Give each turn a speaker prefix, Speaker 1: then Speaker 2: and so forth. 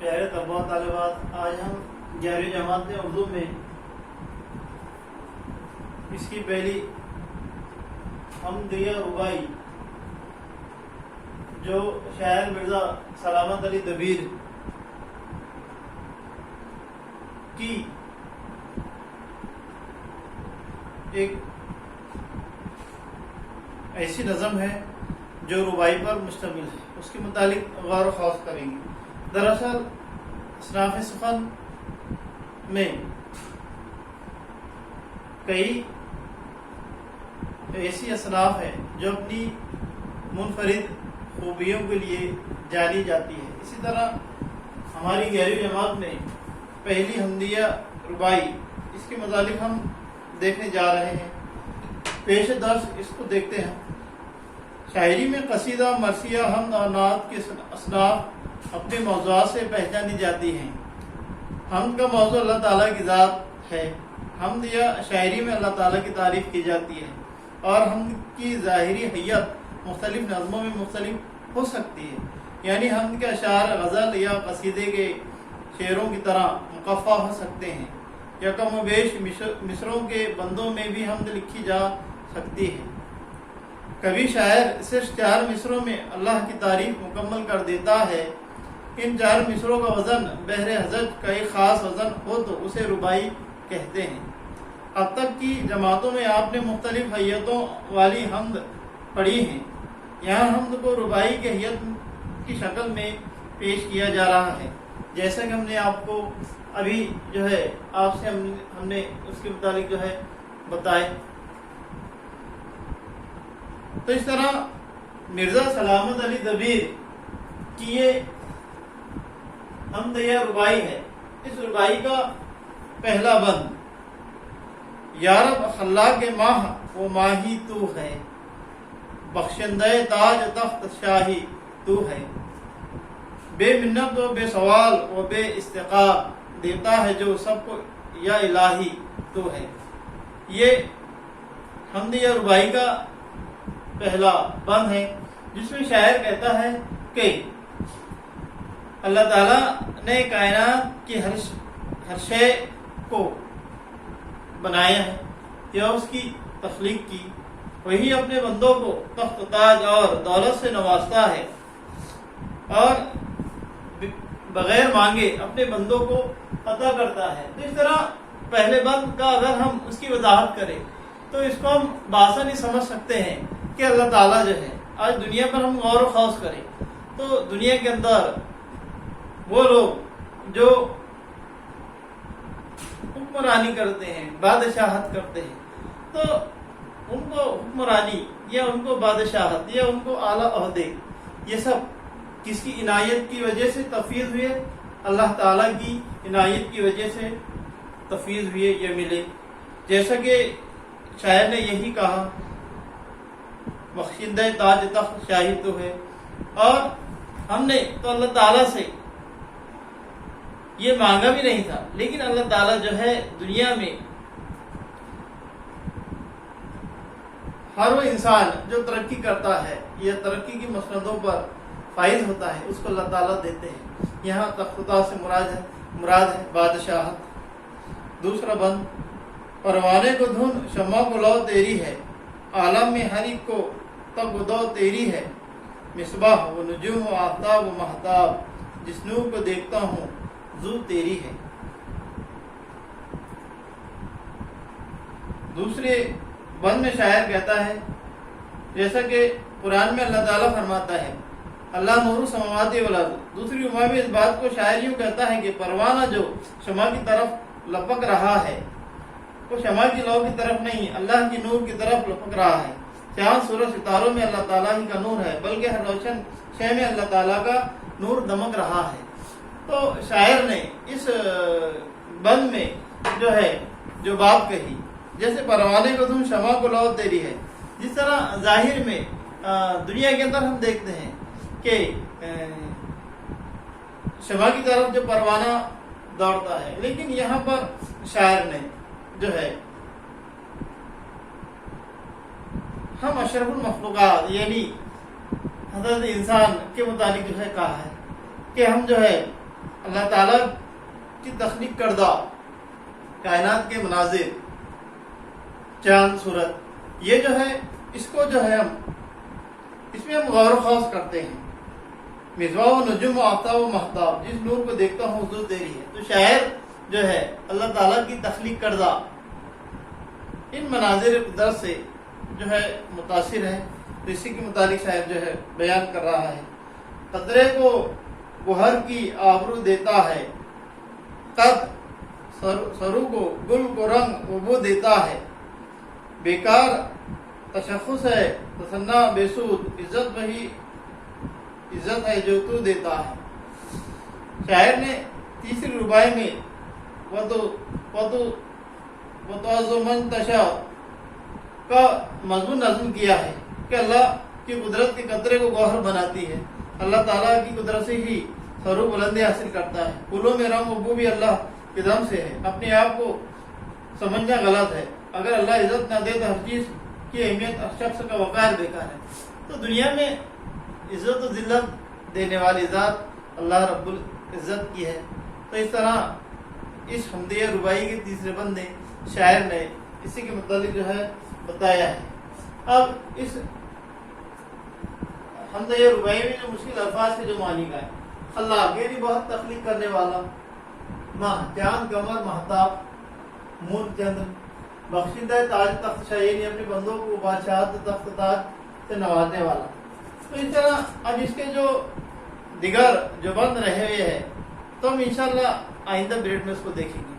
Speaker 1: پیارے طلباء طالبات، آج ہم 11ویں جماعت میں اردو میں اس کی پہلی حمدیہ ربائی جو شاعر مرزا سلامت علی دبیر کی ایک ایسی نظم ہے جو ربائی پر مشتمل ہے، اس کے متعلق غور و خوض کریں گے۔ دراصل اصناف سخن میں کئی ایسی اصناف ہیں جو اپنی منفرد خوبیوں کے لیے جانی جاتی ہے۔ اسی طرح ہماری 11ویں جماعت میں پہلی حمدیہ ربائی، اس کے متعلق ہم دیکھنے جا رہے ہیں۔ پیش درس اس کو دیکھتے ہیں۔ شاعری میں قصیدہ، مرثیہ، حمد اور نعت کے اصناف اپنے موضوعات سے پہچانی جاتی ہیں۔ حمد کا موضوع اللہ تعالیٰ کی ذات ہے۔ حمد یا شاعری میں اللہ تعالیٰ کی تعریف کی جاتی ہے، اور حمد کی ظاہری حیت مختلف نظموں میں مختلف ہو سکتی ہے، یعنی حمد کے اشعار غزل یا قصیدے کے شعروں کی طرح مقفع ہو سکتے ہیں، یا کم و بیش مصروں کے بندوں میں بھی حمد لکھی جا سکتی ہے۔ کبھی شاعر صرف 4 مصروں میں اللہ کی تعریف مکمل کر دیتا ہے۔ ان 4 مصروں کا وزن بحر حجج کا ایک خاص وزن ہو تو اسے ربائی کہتے ہیں۔ اب تک کی جماعتوں میں آپ نے مختلف حیتوں والی حمد پڑھی ہیں، یہاں حمد کو ربائی کی حیت کی شکل میں پیش کیا جا رہا ہے، جیسا کہ ہم نے آپ کو ابھی آپ سے ہم نے اس کے متعلق بتائے۔ تو اس طرح مرزا سلامت علی دبیر کی یہ حمدیہ ربائی ہے۔ اس ربائی کا پہلا بند، یا رب خلاق کے ماہ وہ ماہی تو ہے، بخشندہ تاج تخت شاہی تو ہے، بے منت و بے سوال و بے استقاء دیتا ہے جو سب کو یا الہی تو ہے۔ یہ حمدیہ ربائی کا پہلا بند ہے، جس میں شاعر کہتا ہے کہ اللہ تعالیٰ نے کائنات کی ہر شے کو بنایا ہے یا اس کی تخلیق کی، وہی اپنے بندوں کو تخت تاج اور دولت سے نوازتا ہے، اور بغیر مانگے اپنے بندوں کو عطا کرتا ہے۔ تو اس طرح پہلے بند کا اگر ہم اس کی وضاحت کریں تو اس کو ہم بآسانی سمجھ سکتے ہیں کہ اللہ تعالیٰ آج دنیا پر ہم غور و خوض کریں تو دنیا کے اندر وہ لوگ جو حکمرانی کرتے ہیں، بادشاہت کرتے ہیں، تو ان کو حکمرانی یا ان کو بادشاہت یا ان کو اعلیٰ عہدے، یہ سب کس کی عنایت کی وجہ سے تفویض ہوئے؟ اللہ تعالیٰ کی عنایت کی وجہ سے تفویض ہوئے یا ملے۔ جیسا کہ شاعر نے یہی کہا، بخشندہ تاج تخت شاہی تو ہے، اور ہم نے تو اللہ تعالیٰ سے یہ مانگا بھی نہیں تھا، لیکن اللہ تعالیٰ دنیا میں ہر وہ انسان جو ترقی کرتا ہے یا ترقی کی مسندوں پر فائز ہوتا ہے، اس کو اللہ تعالیٰ دیتے ہیں۔ یہاں تختہ سے مراد ہے بادشاہت۔ دوسرا بند، پروانے کو دھن شمع کو لو تیری ہے، عالم میں ہر ایک کو تب دو تیری ہے، مصباح و نجوم و آفتاب و مہتاب، جس نور کو دیکھتا ہوں ذو تیری ہے۔ دوسرے بند میں شاعر کہتا ہے، جیسا کہ قرآن میں اللہ تعالیٰ فرماتا ہے، اللہ نور السماوات والارض۔ دوسری جمعہ میں اس بات کو شاعر یوں کہتا ہے کہ پروانہ جو شمع کی طرف لپک رہا ہے، وہ شمع کی لو کی طرف نہیں، اللہ کی نور کی طرف لپک رہا ہے۔ چاند سورج ستاروں میں اللہ تعالیٰ ہی کا نور ہے، بلکہ ہر روشن شے میں اللہ تعالیٰ کا نور دمک رہا ہے۔ تو شاعر نے اس بند میں جو بات کہی، جیسے پروانے کو تم شمع کو لو تیری ہے، جس طرح ظاہر میں دنیا کے اندر ہم دیکھتے ہیں کہ شمع کی طرف جو پروانہ دوڑتا ہے، لیکن یہاں پر شاعر نے ہم اشرف المخلوقات یعنی حضرت انسان کے متعلق کہا ہے کہ ہم اللہ تعالیٰ کی تخلیق کردہ کائنات کے مناظر، چاند سورج، یہ جو ہے اس کو جو ہے اس میں ہم غور و خوض کرتے ہیں. مصباح و نجوم و آفتاب و مہتاب، جس نور کو دیکھتا ہوں حضور تیری ہے. تو شاعر جو ہے اللہ تعالیٰ کی تخلیق کردہ ان مناظر قدرت سے جو ہے متاثر ہے. تو اسی کے متعلق شاعر جو ہے بیان کر رہا ہے. قطرے کو گوہر کی آبرو دیتا ہے، قد سرو کو گل کو رنگ و بو دیتا ہے. بیکار تشخص ہے تصنع بے سود، عزت وہی عزت ہے جو تو دیتا ہے. شاعر نے تیسری رباعی میں من تشا کا مضمون نظم کیا ہے کہ اللہ کی قدرت کے قطرے کو گوہر بناتی ہے. اللہ تعالیٰ کی قدرت سے ہی سرو بلندی حاصل کرتا ہے. پھولوں میں رنگ و بو بھی اللہ کے دم سے ہے. اپنے آپ کو سمجھنا غلط ہے. اگر اللہ عزت نہ دے تو ہر چیز کی اہمیت ہر شخص کا وقار بیکار ہے. تو دنیا میں عزت و ذلت دینے والی ذات اللہ رب العزت کی ہے. تو اس طرح اس حمدیہ رباعی کے تیسرے بند میں شاعر نے اسی کے متعلق جو ہے بتایا ہے. اب اس حمدیہ رباعی میں جو مشکل الفاظ کے جو معنی کا ہے، اللہ یعنی بہت تخلیق کرنے والا، ماہ چاند قمر مہتاب مون چندر، بخشندہ تاج تخت شاہ یعنی اپنے بندوں کو بادشاہت تخت تاج سے نوازنے والا. تو اس طرح اب اس کے جو دیگر جو بند رہے ہوئے ہیں تو ہم انشاءاللہ آئندہ پیریڈ میں اس کو دیکھیں گے.